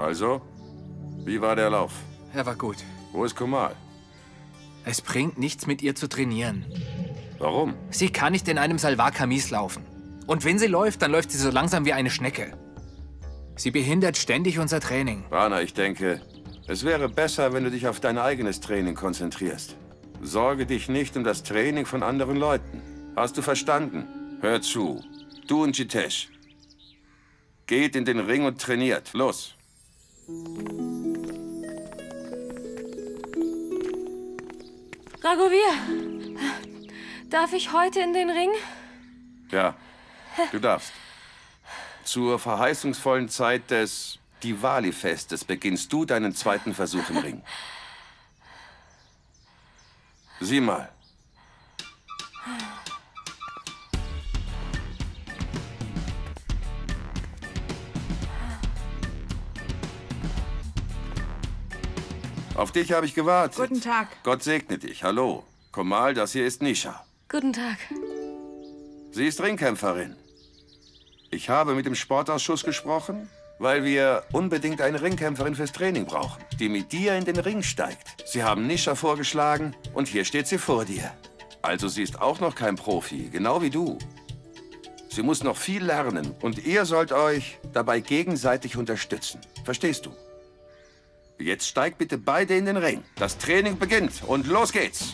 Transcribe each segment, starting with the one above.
Also, wie war der Lauf? Er war gut. Wo ist Komal? Es bringt nichts, mit ihr zu trainieren. Warum? Sie kann nicht in einem Salvar-Kamis laufen. Und wenn sie läuft, dann läuft sie so langsam wie eine Schnecke. Sie behindert ständig unser Training. Rana, ich denke, es wäre besser, wenn du dich auf dein eigenes Training konzentrierst. Sorge dich nicht um das Training von anderen Leuten. Hast du verstanden? Hör zu. Du und Jitesh. Geht in den Ring und trainiert. Los. Raghuveer, darf ich heute in den Ring? Ja, du darfst. Zur verheißungsvollen Zeit des Diwali-Festes beginnst du deinen zweiten Versuch im Ring. Sieh mal. Auf dich habe ich gewartet. Guten Tag. Gott segne dich. Hallo. Komal, das hier ist Nisha. Guten Tag. Sie ist Ringkämpferin. Ich habe mit dem Sportausschuss gesprochen, weil wir unbedingt eine Ringkämpferin fürs Training brauchen, die mit dir in den Ring steigt. Sie haben Nisha vorgeschlagen und hier steht sie vor dir. Also sie ist auch noch kein Profi, genau wie du. Sie muss noch viel lernen und ihr sollt euch dabei gegenseitig unterstützen. Verstehst du? Jetzt steigt bitte beide in den Ring. Das Training beginnt und los geht's.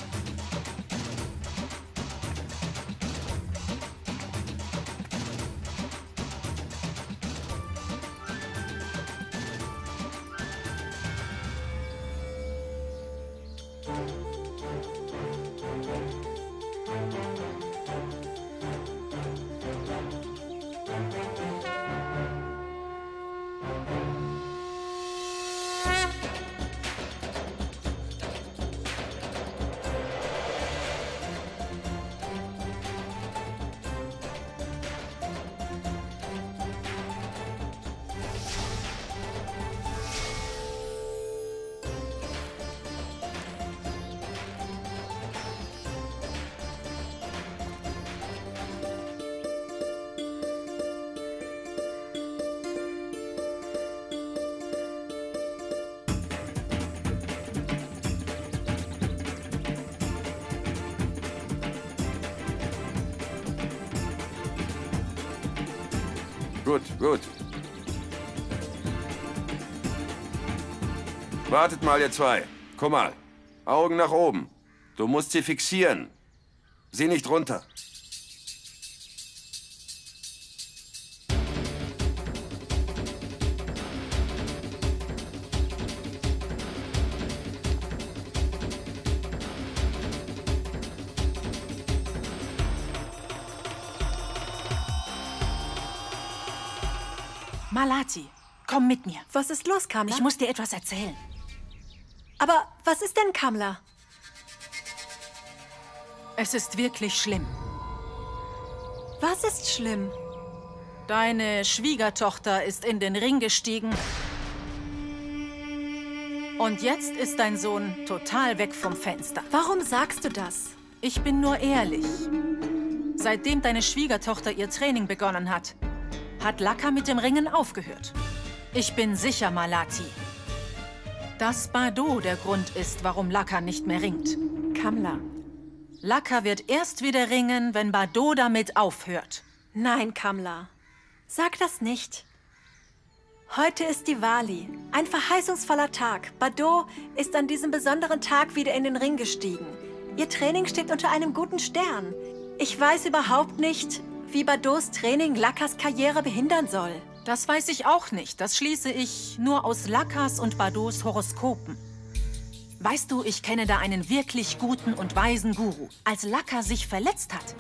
Gut, gut. Wartet mal, ihr zwei. Komm mal. Augen nach oben. Du musst sie fixieren. Sieh nicht runter. Malati, komm mit mir. Was ist los, Kamla? Ich muss dir etwas erzählen. Aber was ist denn, Kamla? Es ist wirklich schlimm. Was ist schlimm? Deine Schwiegertochter ist in den Ring gestiegen. Und jetzt ist dein Sohn total weg vom Fenster. Warum sagst du das? Ich bin nur ehrlich. Seitdem deine Schwiegertochter ihr Training begonnen hat, hat Laka mit dem Ringen aufgehört. Ich bin sicher, Malati, dass Bado der Grund ist, warum Laka nicht mehr ringt. Kamla. Laka wird erst wieder ringen, wenn Bado damit aufhört. Nein, Kamla. Sag das nicht. Heute ist Diwali, ein verheißungsvoller Tag. Bado ist an diesem besonderen Tag wieder in den Ring gestiegen. Ihr Training steht unter einem guten Stern. Ich weiß überhaupt nicht, wie Bados Training Lakas Karriere behindern soll. Das weiß ich auch nicht. Das schließe ich nur aus Lakas und Bados Horoskopen. Weißt du, ich kenne da einen wirklich guten und weisen Guru. Als Laka sich verletzt hat,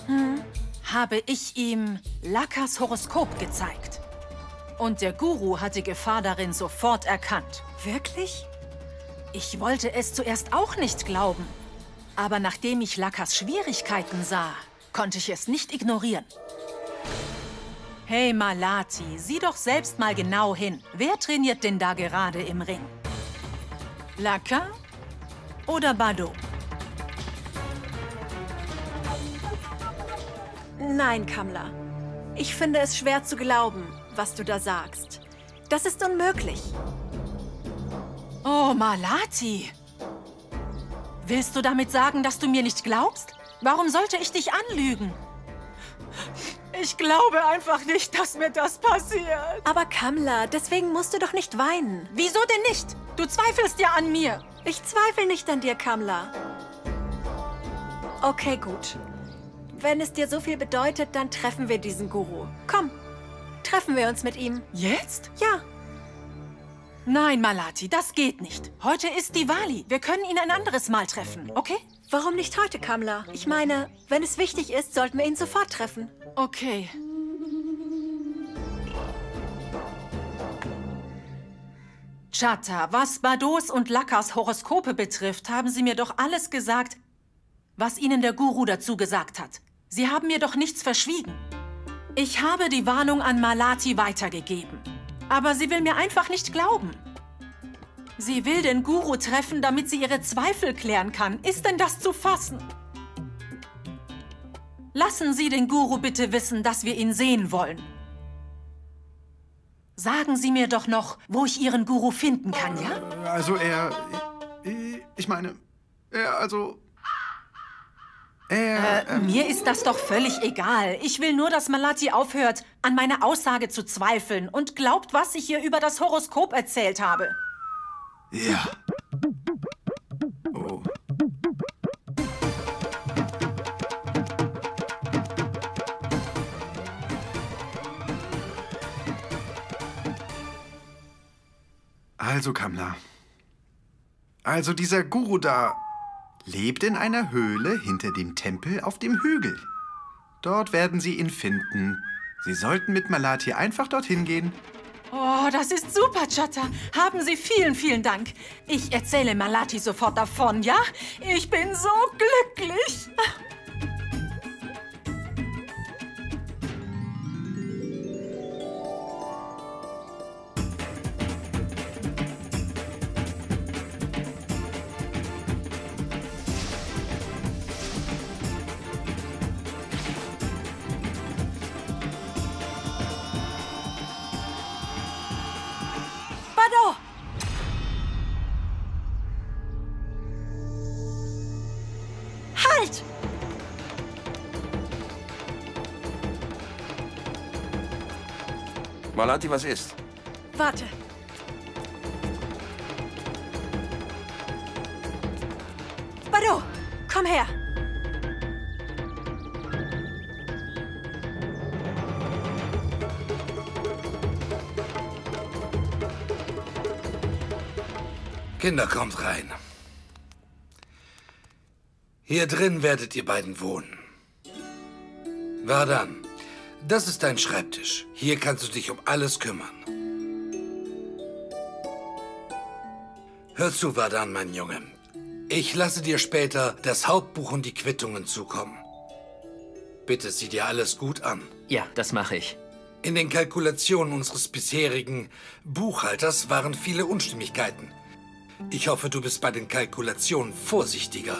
habe ich ihm Lakas Horoskop gezeigt. Und der Guru hat die Gefahr darin sofort erkannt. Wirklich? Ich wollte es zuerst auch nicht glauben. Aber nachdem ich Lakas Schwierigkeiten sah, konnte ich es nicht ignorieren. Hey Malati, sieh doch selbst mal genau hin. Wer trainiert denn da gerade im Ring? Laka oder Bado? Nein, Kamla. Ich finde es schwer zu glauben, was du da sagst. Das ist unmöglich. Oh, Malati. Willst du damit sagen, dass du mir nicht glaubst? Warum sollte ich dich anlügen? Ich glaube einfach nicht, dass mir das passiert. Aber Kamla, deswegen musst du doch nicht weinen. Wieso denn nicht? Du zweifelst ja an mir. Ich zweifle nicht an dir, Kamla. Okay, gut. Wenn es dir so viel bedeutet, dann treffen wir diesen Guru. Komm, treffen wir uns mit ihm. Jetzt? Ja. Nein, Malati, das geht nicht. Heute ist Diwali. Wir können ihn ein anderes Mal treffen, okay? Warum nicht heute, Kamla? Ich meine, wenn es wichtig ist, sollten wir ihn sofort treffen. Okay. Chatta, was Bados und Lakas Horoskope betrifft, haben Sie mir doch alles gesagt, was Ihnen der Guru dazu gesagt hat. Sie haben mir doch nichts verschwiegen. Ich habe die Warnung an Malati weitergegeben. Aber sie will mir einfach nicht glauben. Sie will den Guru treffen, damit sie ihre Zweifel klären kann. Ist denn das zu fassen? Lassen Sie den Guru bitte wissen, dass wir ihn sehen wollen. Sagen Sie mir doch noch, wo ich Ihren Guru finden kann, ja? Also Mir ist das doch völlig egal. Ich will nur, dass Malati aufhört, an meiner Aussage zu zweifeln und glaubt, was ich ihr über das Horoskop erzählt habe. Ja. Oh. Also, Kamla. Also, dieser Guru da lebt in einer Höhle hinter dem Tempel auf dem Hügel. Dort werden Sie ihn finden. Sie sollten mit Malati einfach dorthin gehen. Oh, das ist super, Chatta. Haben Sie vielen, vielen Dank. Ich erzähle Malati sofort davon, ja? Ich bin so glücklich. Bado! Halt! Malati, was ist? Warte. Bado, komm her. Kinder, kommt rein. Hier drin werdet ihr beiden wohnen. Vardan, das ist dein Schreibtisch. Hier kannst du dich um alles kümmern. Hör zu, Vardan, mein Junge. Ich lasse dir später das Hauptbuch und die Quittungen zukommen. Bitte sieh dir alles gut an. Ja, das mache ich. In den Kalkulationen unseres bisherigen Buchhalters waren viele Unstimmigkeiten. Ich hoffe, du bist bei den Kalkulationen vorsichtiger.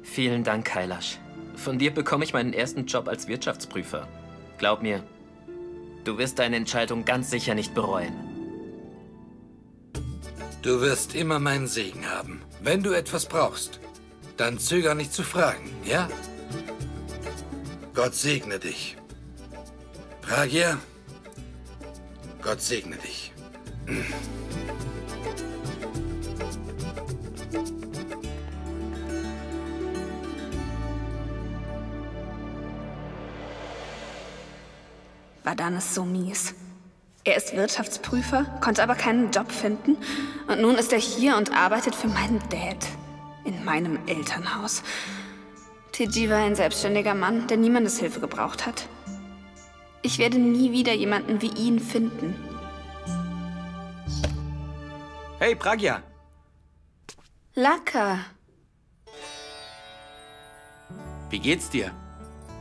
Vielen Dank, Kailash. Von dir bekomme ich meinen ersten Job als Wirtschaftsprüfer. Glaub mir, du wirst deine Entscheidung ganz sicher nicht bereuen. Du wirst immer meinen Segen haben. Wenn du etwas brauchst, dann zöger nicht zu fragen, ja? Gott segne dich. Pragya, Gott segne dich. Vardan ist so mies. Er ist Wirtschaftsprüfer, konnte aber keinen Job finden. Und nun ist er hier und arbeitet für meinen Dad. In meinem Elternhaus. Teji war ein selbstständiger Mann, der niemandes Hilfe gebraucht hat. Ich werde nie wieder jemanden wie ihn finden. Hey, Pragya. Laka. Wie geht's dir?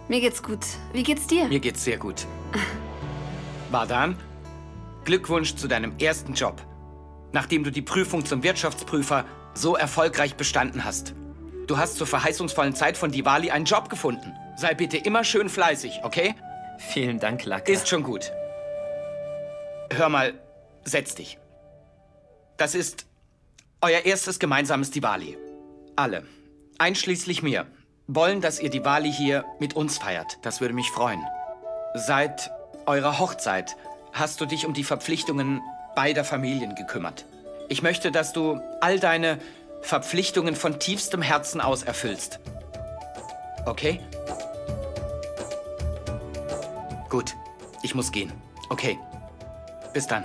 Mir geht's gut. Wie geht's dir? Mir geht's sehr gut. Vardan, Glückwunsch zu deinem ersten Job. Nachdem du die Prüfung zum Wirtschaftsprüfer so erfolgreich bestanden hast. Du hast zur verheißungsvollen Zeit von Diwali einen Job gefunden. Sei bitte immer schön fleißig, okay? Vielen Dank, Laka. Ist schon gut. Hör mal, setz dich. Das ist Euer erstes gemeinsames Diwali. Alle, einschließlich mir, wollen, dass ihr Diwali hier mit uns feiert. Das würde mich freuen. Seit eurer Hochzeit hast du dich um die Verpflichtungen beider Familien gekümmert. Ich möchte, dass du all deine Verpflichtungen von tiefstem Herzen aus erfüllst. Okay? Gut, ich muss gehen. Okay, bis dann.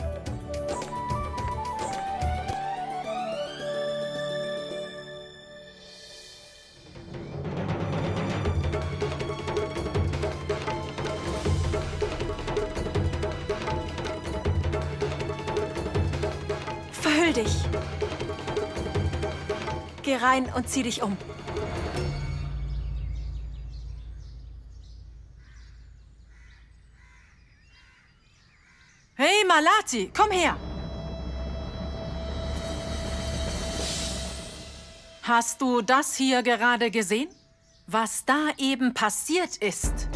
Verhüll dich. Geh rein und zieh dich um. Hey, Malati, komm her! Hast du das hier gerade gesehen? Was da eben passiert ist,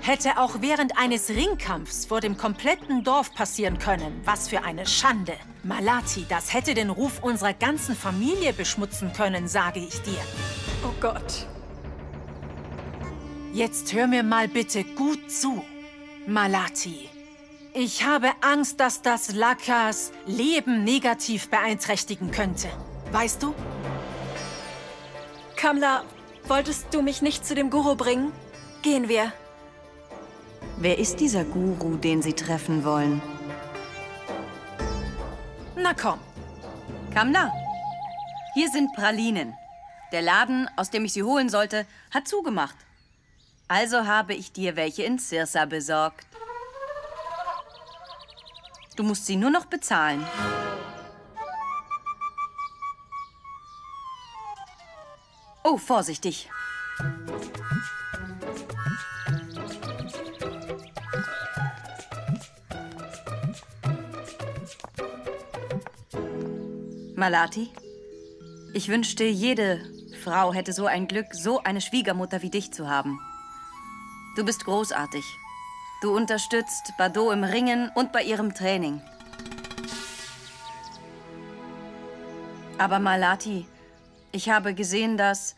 hätte auch während eines Ringkampfs vor dem kompletten Dorf passieren können. Was für eine Schande. Malati, das hätte den Ruf unserer ganzen Familie beschmutzen können, sage ich dir. Oh Gott. Jetzt hör mir mal bitte gut zu, Malati. Ich habe Angst, dass das Lakas Leben negativ beeinträchtigen könnte. Weißt du? Kamla, wolltest du mich nicht zu dem Guru bringen? Gehen wir. Wer ist dieser Guru, den Sie treffen wollen? Na komm. Kamla, hier sind Pralinen. Der Laden, aus dem ich sie holen sollte, hat zugemacht. Also habe ich dir welche in Sirsa besorgt. Du musst sie nur noch bezahlen. Oh, vorsichtig. Malati, ich wünschte, jede Frau hätte so ein Glück, so eine Schwiegermutter wie dich zu haben. Du bist großartig. Du unterstützt Bado im Ringen und bei ihrem Training. Aber Malati, ich habe gesehen, dass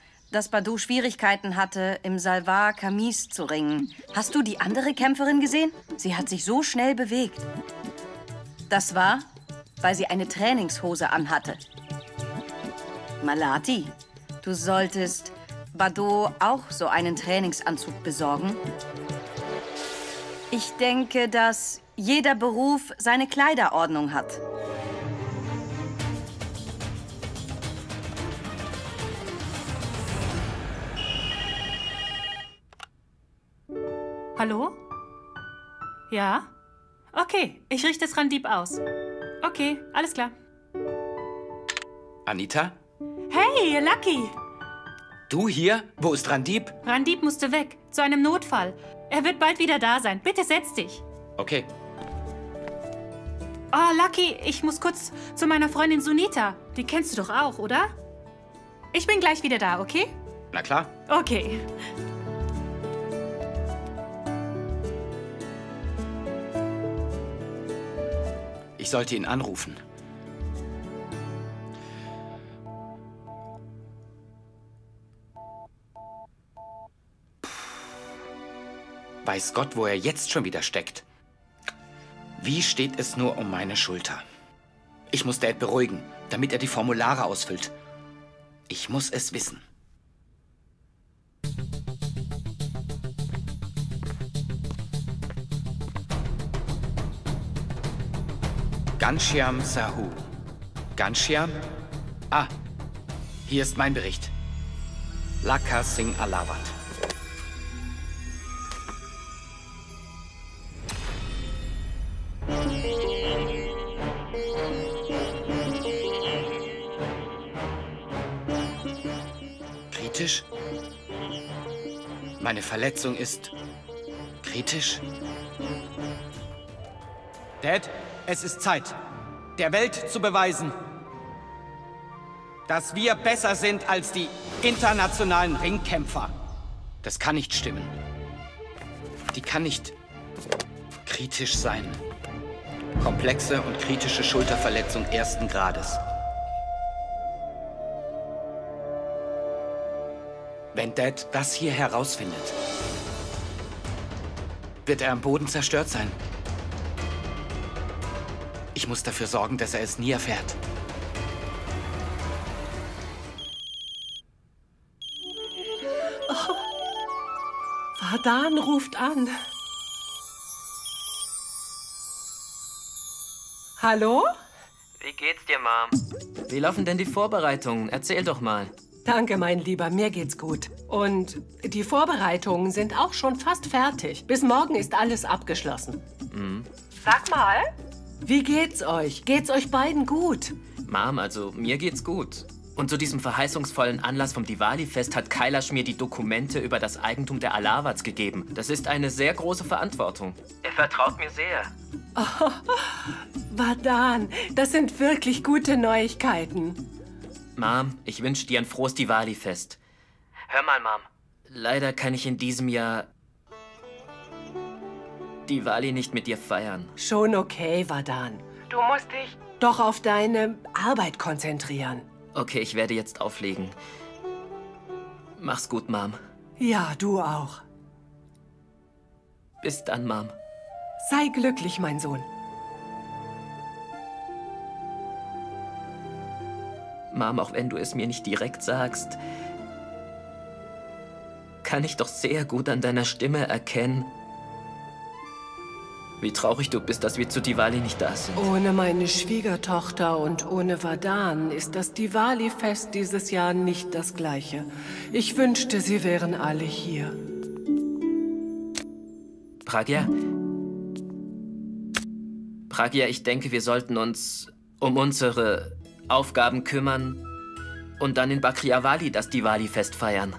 Bado Schwierigkeiten hatte, im Salwar Kamis zu ringen. Hast du die andere Kämpferin gesehen? Sie hat sich so schnell bewegt. Das war, weil sie eine Trainingshose anhatte. Malati, du solltest Bado auch so einen Trainingsanzug besorgen. Ich denke, dass jeder Beruf seine Kleiderordnung hat. Hallo? Ja? Okay, ich richte es Randib aus. Okay, alles klar. Anita? Hey, Lucky! Du hier? Wo ist Randib? Randib musste weg, zu einem Notfall. Er wird bald wieder da sein. Bitte setz dich. Okay. Oh, Lucky, ich muss kurz zu meiner Freundin Sunita. Die kennst du doch auch, oder? Ich bin gleich wieder da, okay? Na klar. Okay. Ich sollte ihn anrufen. Weiß Gott, wo er jetzt schon wieder steckt. Wie steht es nur um meine Schulter? Ich muss Dad beruhigen, damit er die Formulare ausfüllt. Ich muss es wissen. Ghanshyam Sahu. Ghanshyam? Ah, hier ist mein Bericht. Laka Singh Alawat. Kritisch? Meine Verletzung ist kritisch? Dad, es ist Zeit, der Welt zu beweisen, dass wir besser sind als die internationalen Ringkämpfer. Das kann nicht stimmen. Die kann nicht kritisch sein. Komplexe und kritische Schulterverletzung ersten Grades. Wenn Dad das hier herausfindet, wird er am Boden zerstört sein. Ich muss dafür sorgen, dass er es nie erfährt. Vadan ruft an. Hallo? Wie geht's dir, Mom? Wie laufen denn die Vorbereitungen? Erzähl doch mal. Danke, mein Lieber, mir geht's gut. Und die Vorbereitungen sind auch schon fast fertig. Bis morgen ist alles abgeschlossen. Mhm. Sag mal, wie geht's euch? Geht's euch beiden gut? Mom, also mir geht's gut. Und zu diesem verheißungsvollen Anlass vom Diwali-Fest hat Kailash mir die Dokumente über das Eigentum der Alawats gegeben. Das ist eine sehr große Verantwortung. Er vertraut mir sehr. Oh, Vadan, das sind wirklich gute Neuigkeiten. Mom, ich wünsche dir ein frohes Diwali-Fest. Hör mal, Mom. Leider kann ich in diesem Jahr Diwali nicht mit dir feiern. Schon okay, Vadan. Du musst dich doch auf deine Arbeit konzentrieren. Okay, ich werde jetzt auflegen. Mach's gut, Mom. Ja, du auch. Bis dann, Mom. Sei glücklich, mein Sohn. Mom, auch wenn du es mir nicht direkt sagst, kann ich doch sehr gut an deiner Stimme erkennen, wie traurig du bist, dass wir zu Diwali nicht da sind. Ohne meine Schwiegertochter und ohne Vadan ist das Diwali-Fest dieses Jahr nicht das gleiche. Ich wünschte, sie wären alle hier. Pragya? Pragya, ich denke, wir sollten uns um unsere Aufgaben kümmern und dann in Bakriawali das Diwali-Fest feiern.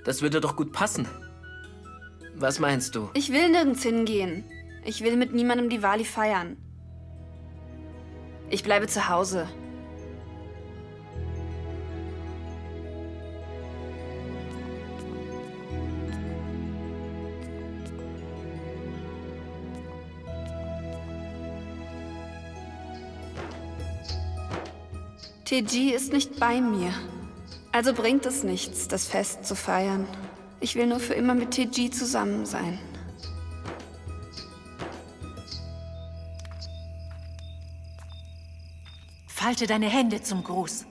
Das würde doch gut passen. Was meinst du? Ich will nirgends hingehen. Ich will mit niemandem Diwali feiern. Ich bleibe zu Hause. Teji ist nicht bei mir. Also bringt es nichts, das Fest zu feiern. Ich will nur für immer mit Teji zusammen sein. Falte deine Hände zum Gruß.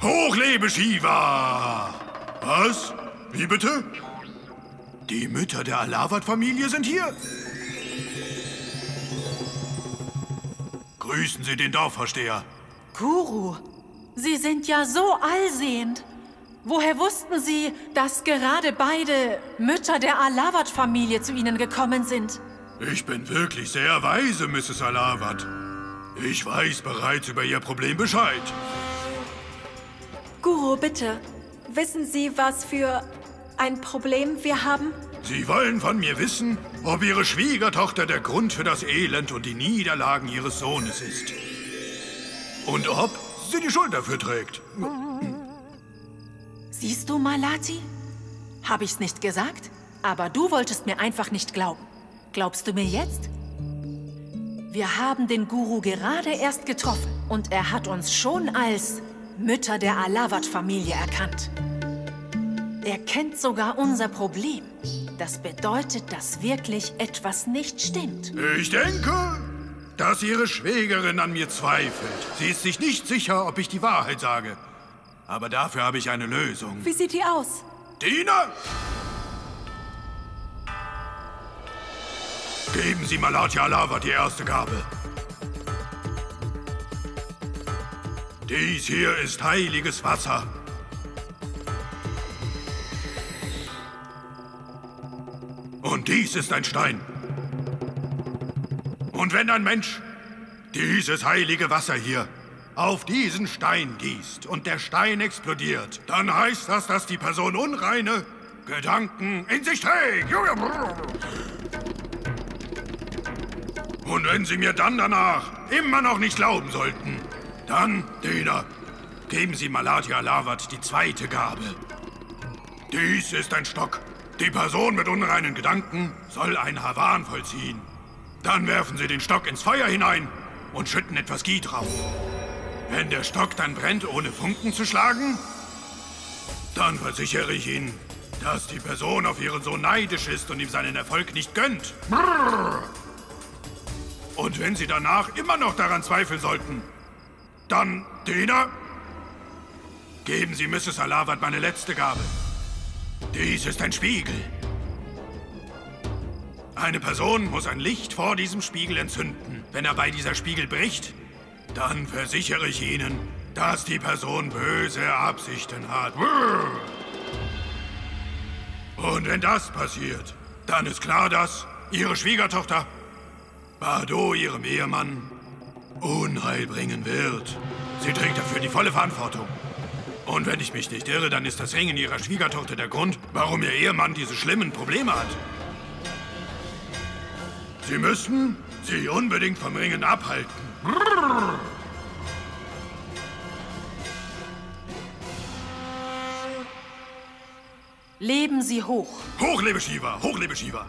Hoch lebe Shiva! Was? Wie bitte? Die Mütter der Alawat-Familie sind hier? Grüßen Sie den Dorfvorsteher. Guru, Sie sind ja so allsehend. Woher wussten Sie, dass gerade beide Mütter der Alawat-Familie zu Ihnen gekommen sind? Ich bin wirklich sehr weise, Mrs. Alawat. Ich weiß bereits über Ihr Problem Bescheid. Guru, bitte. Wissen Sie, was für ein Problem wir haben? Sie wollen von mir wissen, ob Ihre Schwiegertochter der Grund für das Elend und die Niederlagen Ihres Sohnes ist. Und ob sie die Schuld dafür trägt. Siehst du, Malati? Hab ich's nicht gesagt? Aber du wolltest mir einfach nicht glauben. Glaubst du mir jetzt? Wir haben den Guru gerade erst getroffen und er hat uns schon als Mütter der Alawat-Familie erkannt. Er kennt sogar unser Problem. Das bedeutet, dass wirklich etwas nicht stimmt. Ich denke, dass Ihre Schwägerin an mir zweifelt. Sie ist sich nicht sicher, ob ich die Wahrheit sage. Aber dafür habe ich eine Lösung. Wie sieht die aus? Diener! Geben Sie Malati Alawat die erste Gabe. Dies hier ist heiliges Wasser. Und dies ist ein Stein. Und wenn ein Mensch dieses heilige Wasser hier auf diesen Stein gießt und der Stein explodiert, dann heißt das, dass die Person unreine Gedanken in sich trägt. Und wenn Sie mir dann danach immer noch nicht glauben sollten, dann, Diener, geben Sie Malati Alawat die zweite Gabe. Dies ist ein Stock. Die Person mit unreinen Gedanken soll ein Havan vollziehen. Dann werfen Sie den Stock ins Feuer hinein und schütten etwas Ghee drauf. Wenn der Stock dann brennt, ohne Funken zu schlagen, dann versichere ich Ihnen, dass die Person auf ihren Sohn neidisch ist und ihm seinen Erfolg nicht gönnt. Brrr. Und wenn Sie danach immer noch daran zweifeln sollten, dann, Diener, geben Sie Mrs. Alawat meine letzte Gabe. Dies ist ein Spiegel. Eine Person muss ein Licht vor diesem Spiegel entzünden. Wenn er bei dieser Spiegel bricht, dann versichere ich Ihnen, dass die Person böse Absichten hat. Und wenn das passiert, dann ist klar, dass Ihre Schwiegertochter Bado ihrem Ehemann Unheil bringen wird. Sie trägt dafür die volle Verantwortung. Und wenn ich mich nicht irre, dann ist das Ringen ihrer Schwiegertochter der Grund, warum ihr Ehemann diese schlimmen Probleme hat. Sie müssen sie unbedingt vom Ringen abhalten. Brrr. Leben Sie hoch. Hoch lebe Shiva! Hoch lebe Shiva!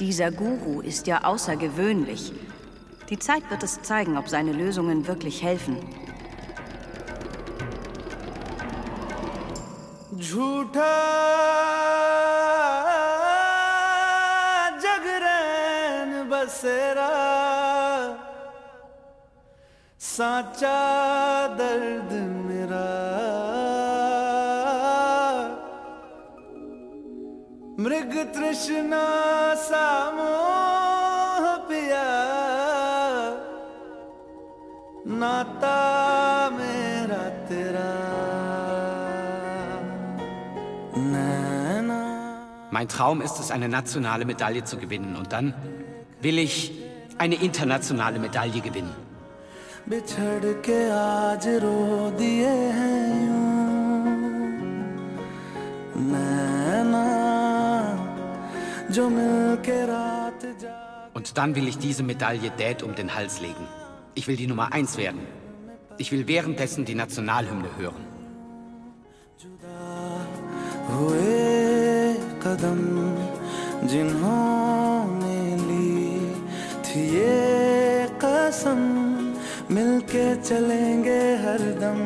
Dieser Guru ist ja außergewöhnlich. Die Zeit wird es zeigen, ob seine Lösungen wirklich helfen. झूठा जगरैन बसेरा साचा दर्द मेरा मृग तृष्णा सा मोह पिया नाता मेरा तेरा Mein Traum ist es, eine nationale Medaille zu gewinnen. Und dann will ich eine internationale Medaille gewinnen. Und dann will ich diese Medaille Dad um den Hals legen. Ich will die Nummer 1 werden. Ich will währenddessen die Nationalhymne hören. कदम जिन्होंने ली थी ये कसम मिलके चलेंगे हरदम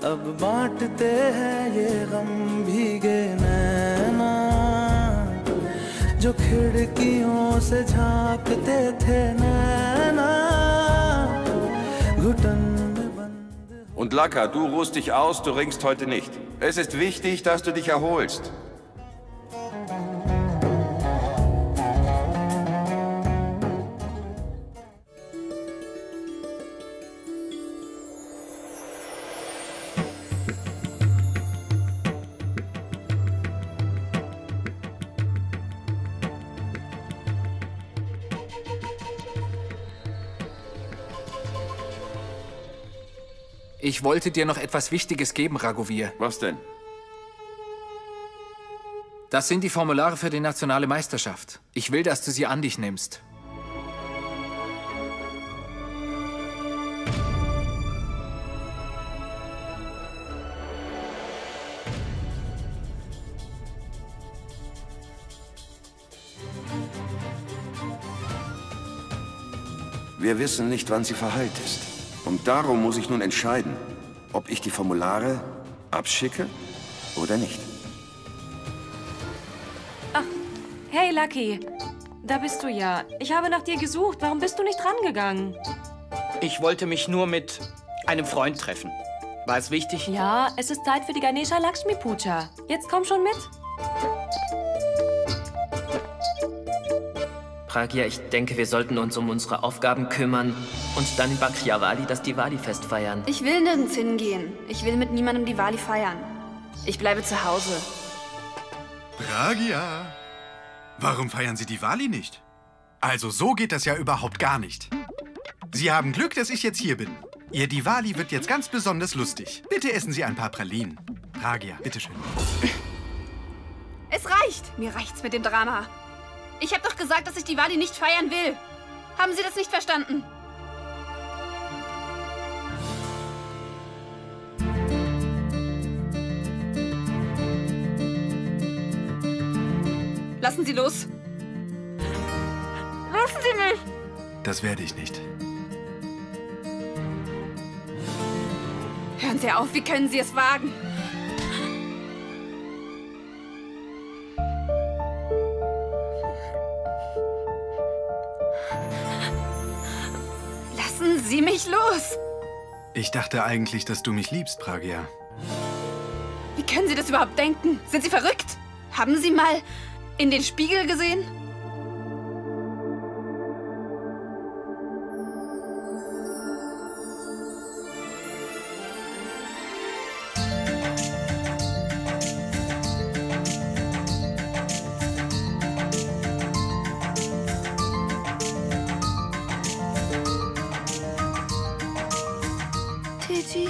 अब बांटते हैं ये गम भीगे नैना जो खिड़कियों से झांकते थे नैना घुटन Und Laka, du ruhst dich aus, du ringst heute nicht. Es ist wichtig, dass du dich erholst. Ich wollte dir noch etwas Wichtiges geben, Raghuveer. Was denn? Das sind die Formulare für die nationale Meisterschaft. Ich will, dass du sie an dich nimmst. Wir wissen nicht, wann sie verheilt ist. Und darum muss ich nun entscheiden, ob ich die Formulare abschicke oder nicht. Ach, hey Lucky, da bist du ja. Ich habe nach dir gesucht. Warum bist du nicht rangegangen? Ich wollte mich nur mit einem Freund treffen. War es wichtig? Ja, es ist Zeit für die Ganesha Lakshmi Puja. Jetzt komm schon mit. Pragya, ich denke, wir sollten uns um unsere Aufgaben kümmern und dann in Bakriyawali das Diwali-Fest feiern. Ich will nirgends hingehen. Ich will mit niemandem Diwali feiern. Ich bleibe zu Hause. Pragya, warum feiern Sie Diwali nicht? Also so geht das ja überhaupt gar nicht. Sie haben Glück, dass ich jetzt hier bin. Ihr Diwali wird jetzt ganz besonders lustig. Bitte essen Sie ein paar Pralinen. Pragya, bitteschön. Es reicht. Mir reicht's mit dem Drama. Ich habe doch gesagt, dass ich Diwali nicht feiern will. Haben Sie das nicht verstanden? Lassen Sie los. Lassen Sie mich. Das werde ich nicht. Hören Sie auf, wie können Sie es wagen? Lassen Sie mich los! Ich dachte eigentlich, dass du mich liebst, Pragya. Wie können Sie das überhaupt denken? Sind Sie verrückt? Haben Sie mal in den Spiegel gesehen? Teji.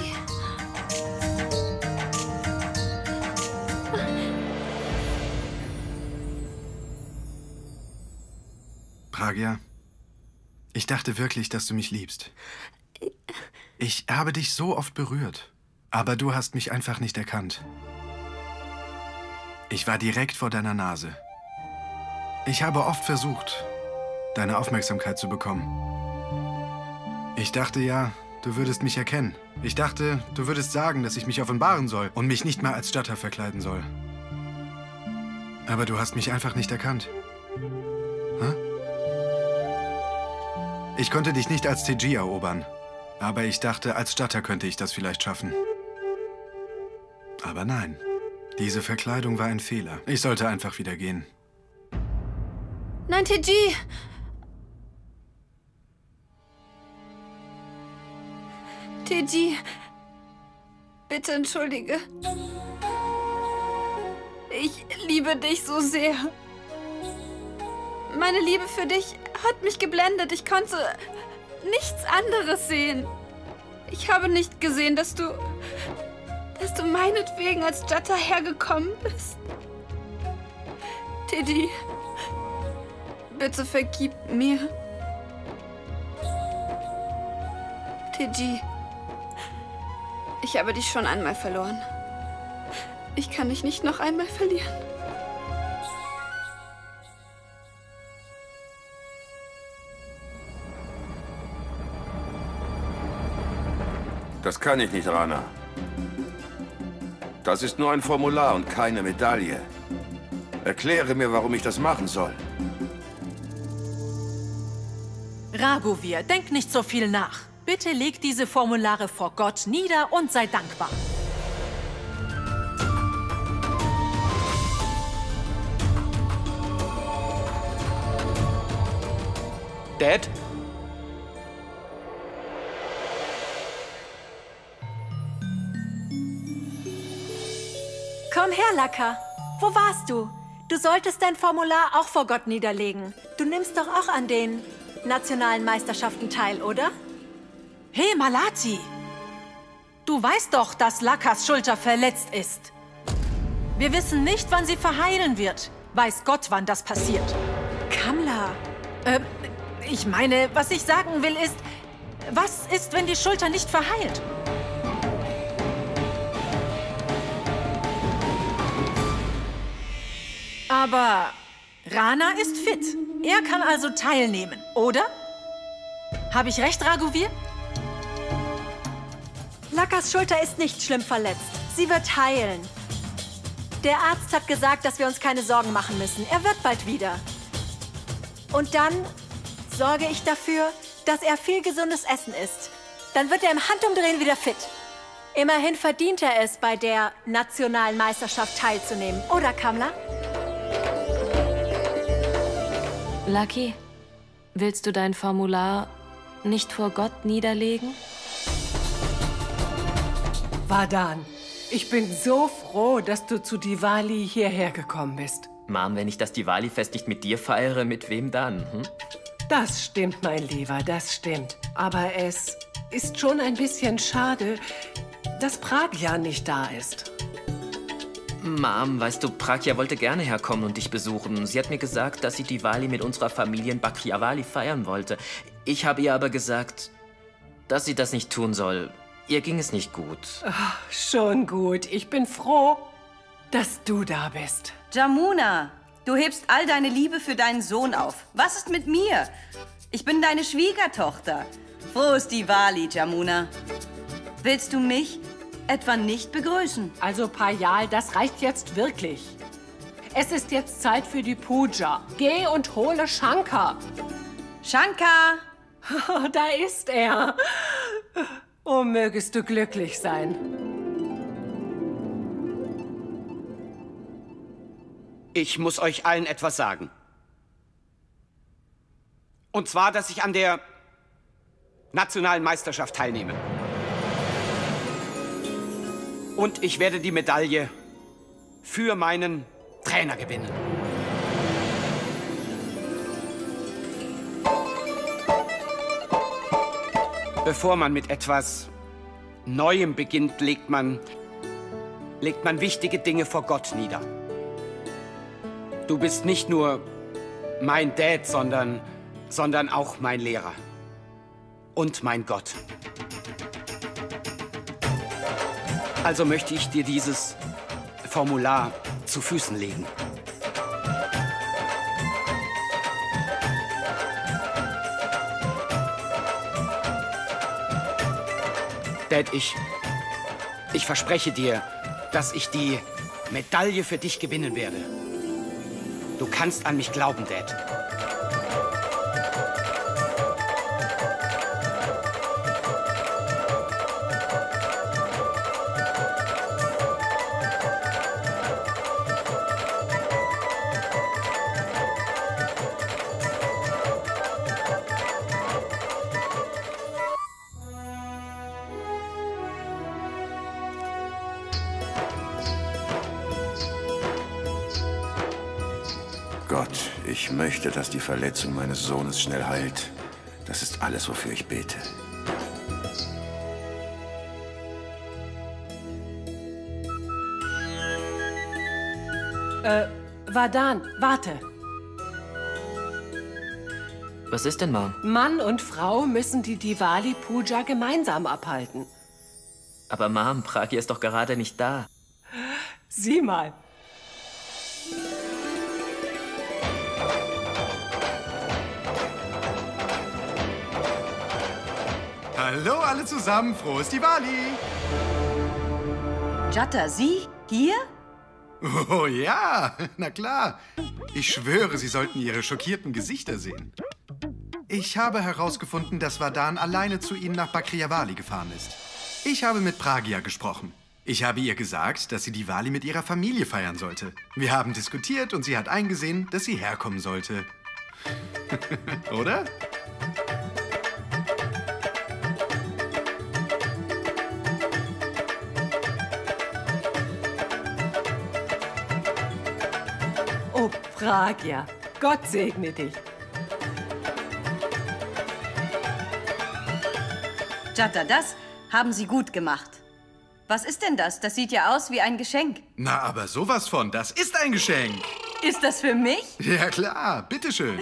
Pragya, ich dachte wirklich, dass du mich liebst. Ich habe dich so oft berührt, aber du hast mich einfach nicht erkannt. Ich war direkt vor deiner Nase. Ich habe oft versucht, deine Aufmerksamkeit zu bekommen. Ich dachte ja, du würdest mich erkennen. Ich dachte, du würdest sagen, dass ich mich offenbaren soll und mich nicht mehr als Statter verkleiden soll. Aber du hast mich einfach nicht erkannt. Hä? Ich konnte dich nicht als Teji erobern, aber ich dachte, als Statter könnte ich das vielleicht schaffen. Aber nein, diese Verkleidung war ein Fehler. Ich sollte einfach wieder gehen. Nein, Teji! Teji, bitte entschuldige. Ich liebe dich so sehr. Meine Liebe für dich hat mich geblendet. Ich konnte nichts anderes sehen. Ich habe nicht gesehen, dass du meinetwegen als Jatta hergekommen bist. Teji, bitte vergib mir. Teji, ich habe dich schon einmal verloren. Ich kann dich nicht noch einmal verlieren. Das kann ich nicht, Rana. Das ist nur ein Formular und keine Medaille. Erkläre mir, warum ich das machen soll. Raghuveer, denk nicht so viel nach. Bitte leg diese Formulare vor Gott nieder und sei dankbar. Dad? Komm her, Laka. Wo warst du? Du solltest dein Formular auch vor Gott niederlegen. Du nimmst doch auch an den nationalen Meisterschaften teil, oder? Hey, Malati! Du weißt doch, dass Lakas Schulter verletzt ist. Wir wissen nicht, wann sie verheilen wird. Weiß Gott, wann das passiert. Kamla. Ich meine, was ich sagen will ist, was ist, wenn die Schulter nicht verheilt? Aber Rana ist fit. Er kann also teilnehmen, oder? Habe ich recht, Raghuveer? Lakas Schulter ist nicht schlimm verletzt. Sie wird heilen. Der Arzt hat gesagt, dass wir uns keine Sorgen machen müssen. Er wird bald wieder. Und dann sorge ich dafür, dass er viel gesundes Essen isst. Dann wird er im Handumdrehen wieder fit. Immerhin verdient er es, bei der nationalen Meisterschaft teilzunehmen. Oder, Kamla? Lucky, willst du dein Formular nicht vor Gott niederlegen? Vardhan, ich bin so froh, dass du zu Diwali hierher gekommen bist. Mom, wenn ich das Diwali-Fest nicht mit dir feiere, mit wem dann? Hm? Das stimmt, mein Lieber, das stimmt. Aber es ist schon ein bisschen schade, dass Pragya nicht da ist. Mom, weißt du, Pragya wollte gerne herkommen und dich besuchen. Sie hat mir gesagt, dass sie Diwali mit unserer Familie in Bakriawali feiern wollte. Ich habe ihr aber gesagt, dass sie das nicht tun soll. Ihr ging es nicht gut. Ach, schon gut. Ich bin froh, dass du da bist. Jamuna, du hebst all deine Liebe für deinen Sohn auf. Was ist mit mir? Ich bin deine Schwiegertochter. Frohes Diwali, Jamuna. Willst du mich etwa nicht begrüßen? Also, Payal, das reicht jetzt wirklich. Es ist jetzt Zeit für die Puja. Geh und hole Shankar. Shankar! Da ist er. Oh, mögest du glücklich sein. Ich muss euch allen etwas sagen. Und zwar, dass ich an der nationalen Meisterschaft teilnehme. Und ich werde die Medaille für meinen Trainer gewinnen. Bevor man mit etwas Neuem beginnt, legt man wichtige Dinge vor Gott nieder. Du bist nicht nur mein Dad, sondern auch mein Lehrer. Und mein Gott. Also möchte ich dir dieses Formular zu Füßen legen. Dad, ich verspreche dir, dass ich die Medaille für dich gewinnen werde. Du kannst an mich glauben, Dad. Gott, ich möchte, dass die Verletzung meines Sohnes schnell heilt. Das ist alles, wofür ich bete. Vardhan, warte. Was ist denn, Mom? Mann und Frau müssen die Diwali-Puja gemeinsam abhalten. Aber Mom, Pragya ist doch gerade nicht da. Sieh mal. Hallo alle zusammen, frohes Diwali! Jatta, Sie? Hier? Oh ja, na klar. Ich schwöre, Sie sollten Ihre schockierten Gesichter sehen. Ich habe herausgefunden, dass Vardhan alleine zu Ihnen nach Bakriawali gefahren ist. Ich habe mit Pragya gesprochen. Ich habe ihr gesagt, dass sie Diwali mit ihrer Familie feiern sollte. Wir haben diskutiert und sie hat eingesehen, dass sie herkommen sollte. Oder? Oh, Pragya, Gott segne dich. Jatta, das haben Sie gut gemacht. Was ist denn das? Das sieht ja aus wie ein Geschenk. Na, aber sowas von, das ist ein Geschenk. Ist das für mich? Ja klar, bitteschön.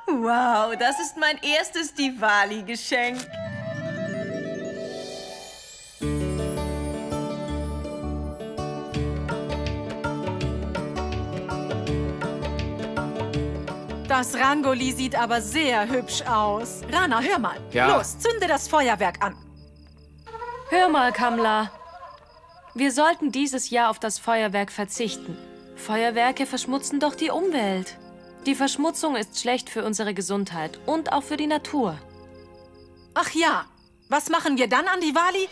Wow, das ist mein erstes Diwali-Geschenk. Das Rangoli sieht aber sehr hübsch aus. Rana, hör mal. Ja? Los, zünde das Feuerwerk an. Hör mal, Kamla. Wir sollten dieses Jahr auf das Feuerwerk verzichten. Feuerwerke verschmutzen doch die Umwelt. Die Verschmutzung ist schlecht für unsere Gesundheit und auch für die Natur. Ach ja, was machen wir dann an Diwali?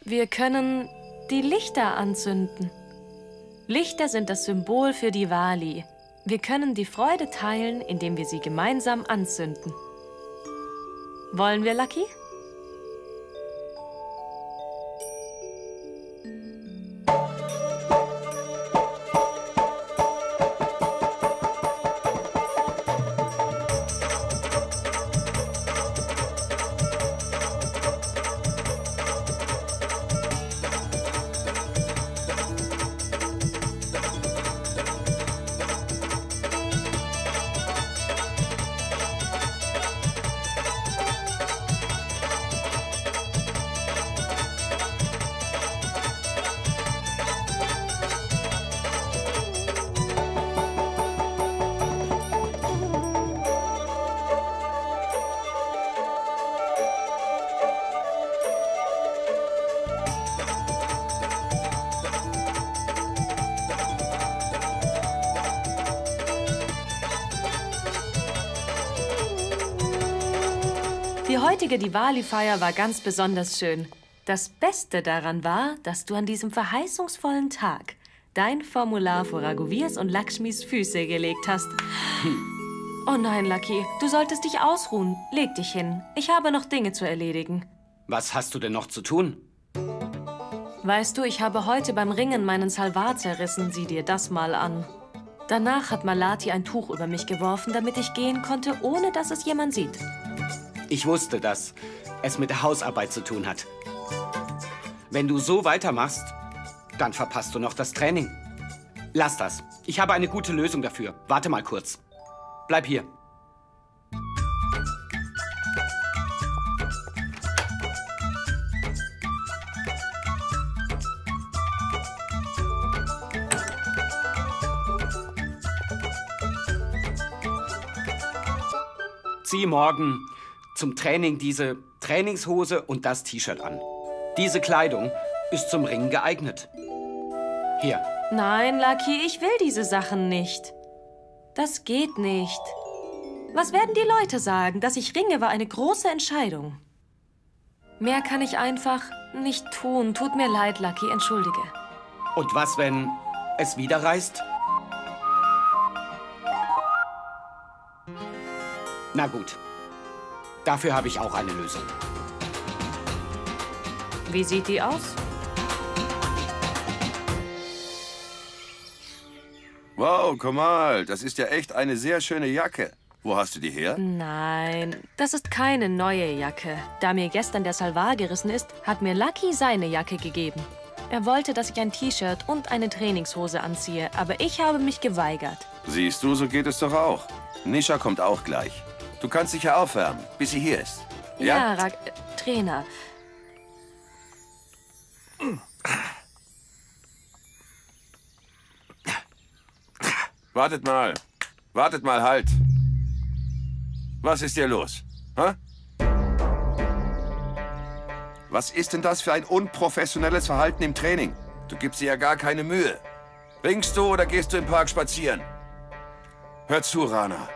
Wir können die Lichter anzünden. Lichter sind das Symbol für Diwali. Wir können die Freude teilen, indem wir sie gemeinsam anzünden. Wollen wir, Lucky? Die heutige Diwali-Feier war ganz besonders schön. Das Beste daran war, dass du an diesem verheißungsvollen Tag dein Formular vor Raghuvirs und Lakshmis Füße gelegt hast. Oh nein, Lucky, du solltest dich ausruhen. Leg dich hin. Ich habe noch Dinge zu erledigen. Was hast du denn noch zu tun? Weißt du, ich habe heute beim Ringen meinen Salvar zerrissen. Sieh dir das mal an. Danach hat Malati ein Tuch über mich geworfen, damit ich gehen konnte, ohne dass es jemand sieht. Ich wusste, dass es mit der Hausarbeit zu tun hat. Wenn du so weitermachst, dann verpasst du noch das Training. Lass das. Ich habe eine gute Lösung dafür. Warte mal kurz. Bleib hier. Zieh morgen zum Training diese Trainingshose und das T-Shirt an. Diese Kleidung ist zum Ringen geeignet. Hier. Nein, Lucky, ich will diese Sachen nicht. Das geht nicht. Was werden die Leute sagen? Dass ich ringe, war eine große Entscheidung. Mehr kann ich einfach nicht tun. Tut mir leid, Lucky, entschuldige. Und was, wenn es wieder reißt? Na gut. Dafür habe ich auch eine Lösung. Wie sieht die aus? Wow, Kamal, das ist ja echt eine sehr schöne Jacke. Wo hast du die her? Nein, das ist keine neue Jacke. Da mir gestern der Salvar gerissen ist, hat mir Lucky seine Jacke gegeben. Er wollte, dass ich ein T-Shirt und eine Trainingshose anziehe, aber ich habe mich geweigert. Siehst du, so geht es doch auch. Nisha kommt auch gleich. Du kannst dich ja aufwärmen, bis sie hier ist. Ja, Trainer. Wartet mal, halt. Was ist dir los? Hä? Was ist denn das für ein unprofessionelles Verhalten im Training? Du gibst dir ja gar keine Mühe. Ringst du oder gehst du im Park spazieren? Hör zu, Rana.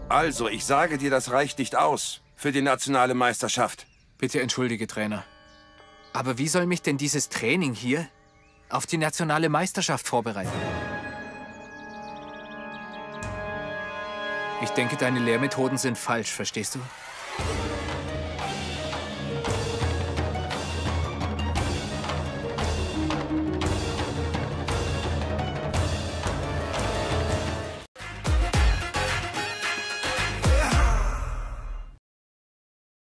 Also, ich sage dir, das reicht nicht aus für die nationale Meisterschaft. Bitte entschuldige, Trainer. Aber wie soll mich denn dieses Training hier auf die nationale Meisterschaft vorbereiten? Ich denke, deine Lehrmethoden sind falsch, verstehst du?